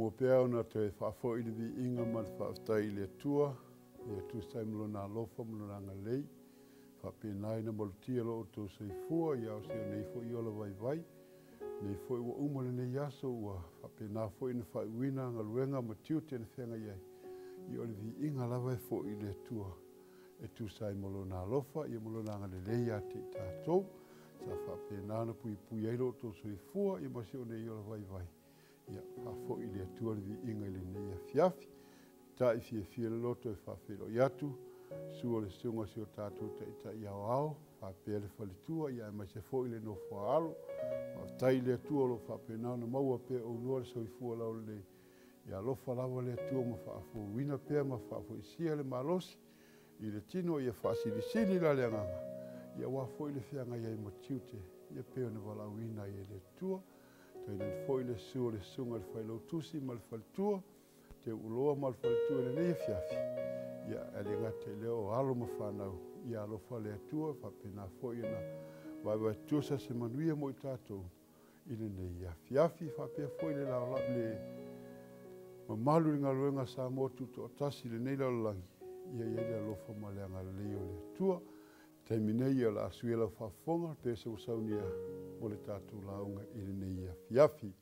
mo pea ona te whaafo ili vi inga ma te whaaftai le tua, ia tūstai mlo nā lofa mlo nā ngalei, whapena ina molutia lo o tō seifua, ia o seo nei fo i ola vai vai, nei fo i wa umale nei aso ua whapena fo ina whaiwina ngaluenga ma tiu tēne whenga iai, i ole vi inga lava e fo i le tua, e tūstai mlo nā lofa, ia mlo nā ngalelei a te tātou, sa whapena na pui pui eiro o tō seifua, ia ma seo nei ola vai vai. Ia whafo i lea tua li inga ili nei a fiafi. Ta i fia le loto e whawhero i atu. Sua le sunga si o tātou ta ita i au au. Whapea le whalitua ia e mai se fo i le no whaalo. Whaftai lea tua lo whapena na maua pea o nua le soifua lau le. Ia lofa lawa lea tua ma whaafo wina pea ma whaafo i sia le malosi. I le tino ia whaasiri siri la le anganga. Ia wafo i le whianga iai mo tiute. Ia pea na wala wina i le tua. Taina foi le sua le sunga le whailau tusi ma le whalitua, te uloa ma le whalitua le nei fiafi. Ia ele ngate leo alo ma whanau, ia alofa le atua, whapena foi na vai tuasa se manuia mo i tātou. Ine nei ia fiafi, whapea foi le lao le mamalu ringa luenga sa motu to atasi le nei lao langi. Ia ia le alofa ma le anga leo le atua. Taiminei ia la asuela whafonga, pese usaunia mo le tātou launga i nei ia fiafi.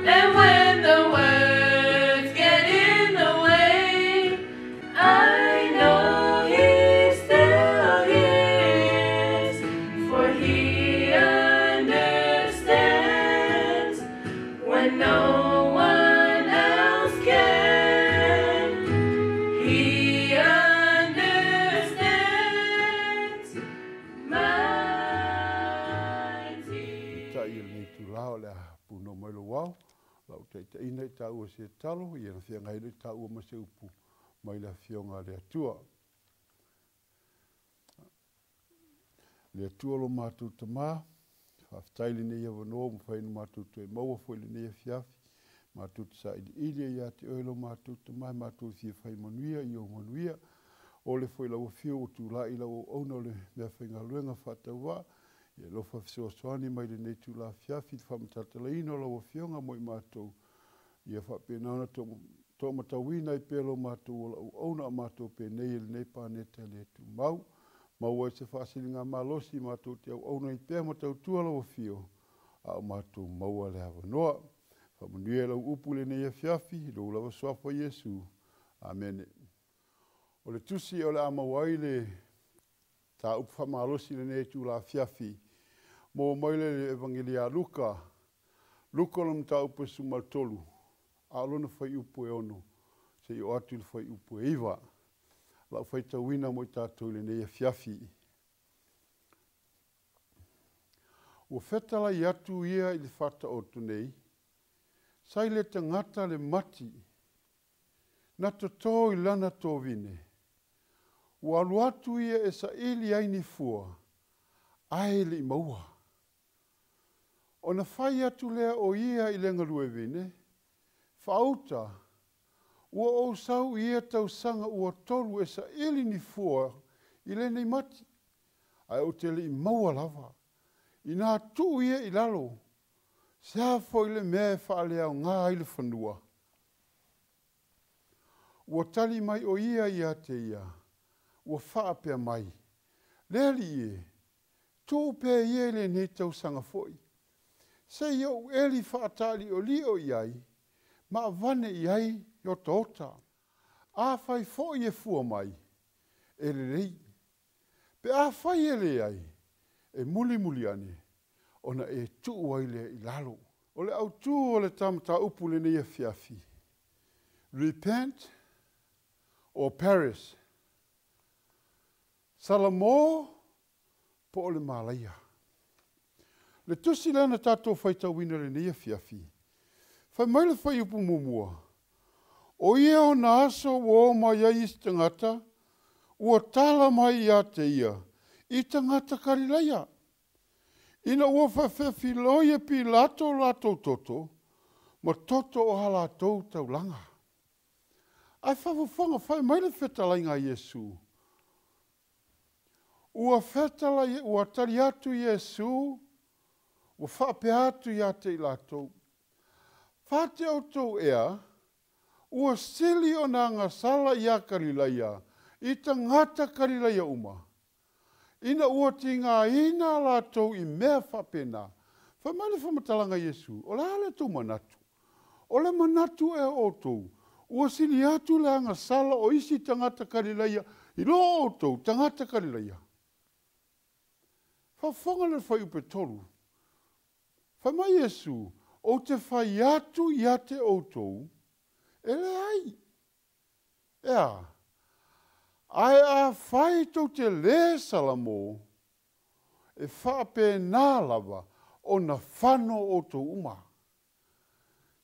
And when the words get in the way, ta ua se talo, ia na fia ngai le ta ua ma se upu, mai la fionga le atua. Le atua lo mātou tamā, whaftaili ne ia wanoa, mwhainu mātou tue maua fwele ne ia fiafi, mātou sa ili ia te oilo mātou tamā, mātou fia whai manuia, i o manuia, o le fwela ua fio o tū la ila o auna le mea whainga luenga whataua, ia lofa fisoasoani mai le nei tū la fiafi, whamatata ino la ua fionga moi mātou, ia whapenana tō matawina i pēlo mātou o la o auna a mātou pe nei le nei pāneta le tū mau, maua se whaasili ngā mālosi mātou te au auna i pēr matau tua lau fio a mātou maua le hawa noa. Whamanuia lau upu le nei a fiafi, lau lawa soafa Yesu. Amen. O le tusi o le amawai le tā upu whamālosi le nei tū la fiafi. Mō maile le evangelia Luka. Luka lam tā upu sumaltolu. A lona whai upu e ono. Se i o atu le whai upu e iwa. Lau whaita wina mo i tātou le nei a fiafi. Ua whetala i atu ia i le whata o tunei, sai le tangata le mati, na to tō i lana tō vine. Ua alu atu ia e sa ili aini fua, ai le i maua. O na whai atu lea o ia i lenga lue vine, whauta, ua o sau ia tau sanga ua tolu e sa ili ni fua i le nei mati. Ai o te li maua lava. I nā tu ia i lalo. Se hafo i le mea whaale au ngā i le whanua. Ua tali mai o ia i a te ia. Ua whaapea mai. Leli e. Tō pēr ia le nei tau sanga foi. Se iau eli whaatali o li o iai. Ma vane iai o tōta. A whai fo i e fua mai. E le rei. Pe a whai e le ai. E muli muli ane. Ona e tuu waile i lalo. O le au tū o le tamata upu le nei fiafi. Repent or perish. Salamo po o le malaia. Le tusi lana tātou whaita wina le nei fiafi. Whai mai le whai upu mumua. O ia o na aso o mai ai i tangata, ua tala mai ia te ia, i tangata karileia. Ina ua whawhewhi loia pi lato toto, ma toto o halatou taulanga. Ai whawawhanga whai mai le whetalai ngā Iesu. Ua whetalai, ua tari atu Iesu, ua whape atu ia te i latou. Whate o tau ea, ua sili o nā ngā sala ia karileia, i tangata karileia uma. Ina ua ti ngā ina lātou i mea whapena. Whamane whamatalanga Iesu, o le ale tau manatu. O le manatu e o tau. Ua sili atu le ngā sala o isi tangata karileia, i lo o tau tangata karileia. Whawhanga le whai upe tolu. Whamai Iesu, o te whai atu i ate o tau, ele ai. Ea, ai a whai tau te le salamo, e whape nā lava o na whano o tau uma.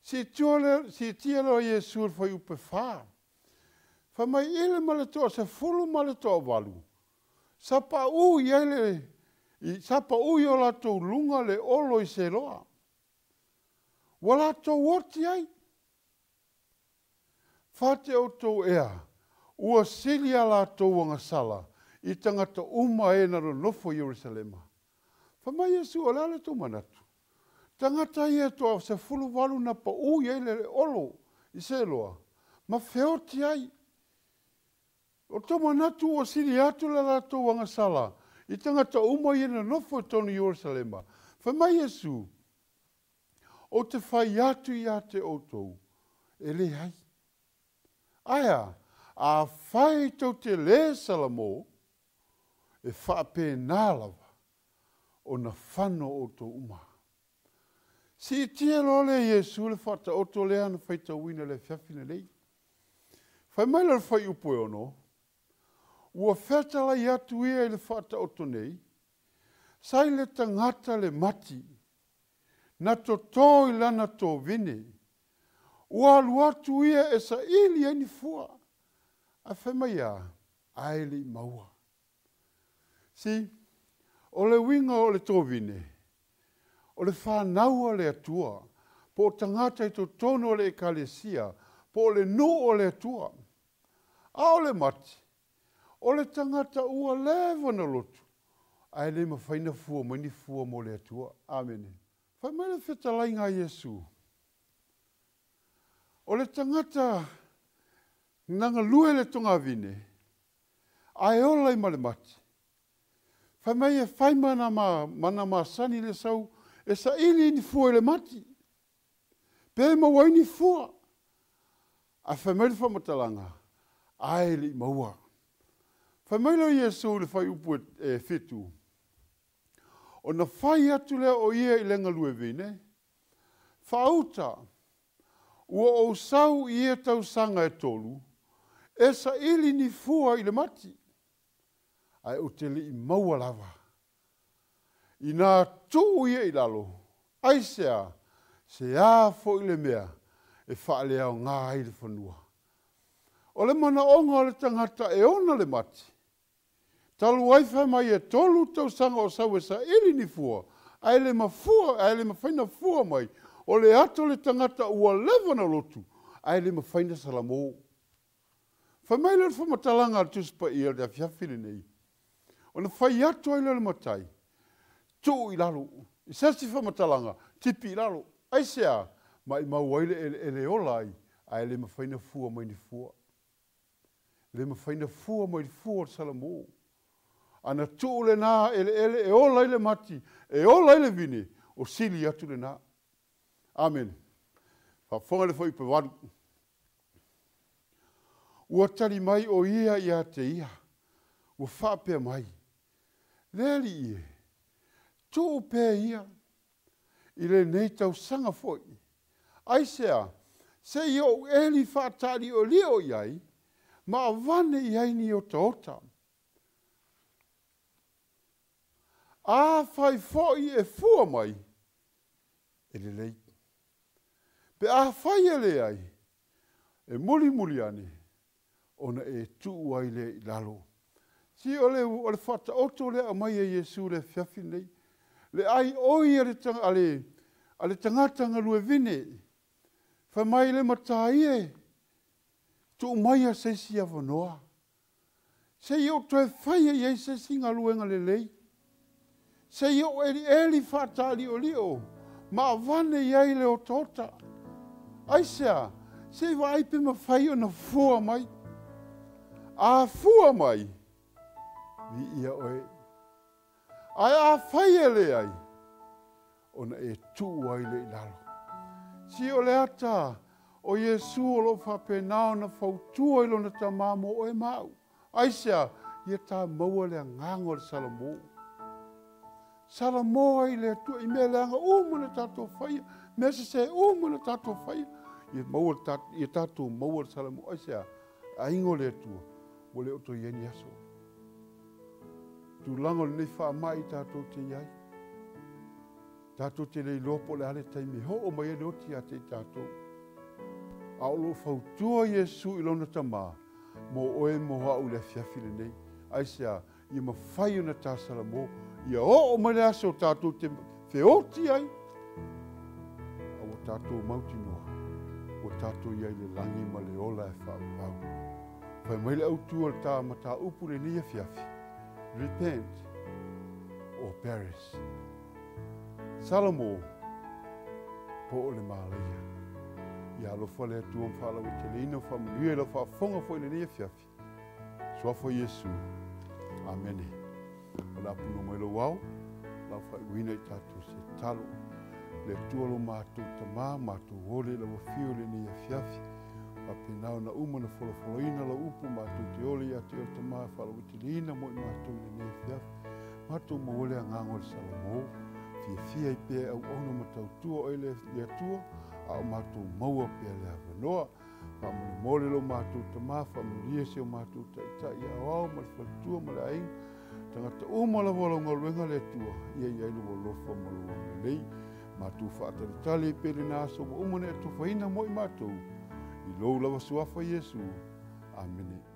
Si tielo Iesu whai upe wha. Whamai ele maletoa, se fulu maletoa walu. Sapa ui ele, sapa ui o lato lunga le olo i se loa. Wala to woti ai. Whate o tau ea, ua sili a la tau anga sala, i tangata uma e naro nofo Jerusalema. Whamai Iesu o lale tau manatu. Tangata ia toa se fulu walu na pa ui e le olo, i se loa. Ma whioti ai. O tau manatu o sili atu la tau anga sala, i tangata uma e naro nofo tonu Jerusalema. Whamai Iesu, o te whai atu i ate o tau, e le hai. Aia, a whai tau te le salamo, e whape nālawa o na whano o tō uma. Si tia lole Iesu le whata o tō lea na whai tau wina le whiawhina nei. Whai mai le whai upo e ono, ua whetala i atu ia i le whata o tō nei, sai le tangata le mati, na to tō i lana tō vine, Ua alu atu ia e sa ili ai ni fua. A whai ia, ai li maua. Si, o le winga o le tōwine, o le whānaua le atua, po o tangata i to tono le ekalesia, po o le no o le atua. A o le mati, o le tangata ua lewa na lotu, ai le mawhaina fua, mani fua mo le atua. Amen. Whai mai le whetalai ngā Yesu. O le tangata nanga lue le tonga vine, ai ola i ma le mati. Whai mai e whai mana ma sani le sau, e sa ili ni fua le mati. Pe ma wai ni fua. A whai mai le whamatalanga, ai li maua. Whai mai le Yesu le whai upu e fitu. O na whai atu lea o ia i lenga lue vine, whauta, ua o sau i e tau sanga e tolu, e sa ili ni fua i le mati. Ai o te li i maua lava. I nā tuu ia i lalo, ai sea, se a fo i le mea, e wha le au ngā i le whanua. O le mana onga o le tangata e ona le mati. Talu waiwhai mai e tolu tau sanga o sau e sa ili ni fua, ai le mafua, ai le mawhaina fua mai, o le ato le tangata ua lewa na lotu, ai le mawhaina salamo. Whai mai le whamatalanga al tuspa i al da fiafili nei. O na whai ato ai le matai, tu i lalo, i sasi whamatalanga, tipi i lalo, ai sea, mai mauaile ele olai, ai le mawhaina fua mai ni fua. Le mawhaina fua mai ni fua salamo. Ana tu le nā ele e olai le mati, e olai le vine, o sili atu le nā. Amen. Whafonga le whai pewanu. Ua tari mai o ia i a te ia. Ua whapea mai. Leri ie. Tō pē ia. I le nei tau sanga foi. Aisea, se i o eli whaatari o leo iai, ma avane iai ni o taota. A whai foi e fua mai, e le lei. Pe a whai e le ai, e muli ane, ona e tuu ai le lalo. Si o le whata oto le a mai e Yesu le whiawhi nei, le ai oi ale tangata ngalue vine, wha mai le matai e, tu mai a seisi a wanoa. Se i o toe whai e iei seisi ngalue ngale lei, se i o eli whatali o lio, ma vane iei le o tota. Aisea, se i wa aipe ma whai o na fua mai. A fua mai, vi ia oe. Ai a whai e le ai, ona e tu ai le lalo. Si o le ata, o Yesu o lo whapenao na whautua ilo na ta mamo o e mau. Aisea, ia ta maua le ngango le salamo. Salamo ai le atua i mea leanga umana tato whaia. Mea se umana tato whaia. Ia tato maua le salamo. Aisea, a ingo le atua. Mo le oto ieni aso. Tu lango le nei wha mai tato te iai. Tato te lei lopo le ale taimi. Ho o mai e oti a te tato. A o lo whautua Yesu i lona tamā. Mo oe mo hau le fiafile nei. Aisea, ia ma whai ona tā salamo. Ia o mai le aso tato te whioti ai. A o tato mauti noa. O tato iai le langi ma le ola e whau. Whai mai le autua le tā ma tā upu le nia fiafi. Repent or perish. Salamo po o le māleia. Ia alofa le atua mwhala o te leina o whamuia la whafonga fo i le nia fiafi. Soafo Yesu. Amene. O la puno mai lo wau. La whai wina i tātou se talo. Le atua lo mātou tamā, mātou hole la wafio le nia fiafi. Apenao na umana folofoloina la upu mātou te ole ia te o tamā whala o te leina mo i mātou le nia fiafi. Mātou mawole a ngango le salamo. Fia i pē au ono matau tua o ele le atua. A o mātou maua pē le awanoa. Whamuli mole lo mātou tamā, whamuli ese o mātou taitai a wao, ma le whalitua ma le ainga. Tangata o mala wala ngā luenga le atua. Ia iai lo lofa ma lo lei. Mātou whātaratale pere nā so umone e tofahina mo i mātou. I lou lava suafa Iesu. Amen.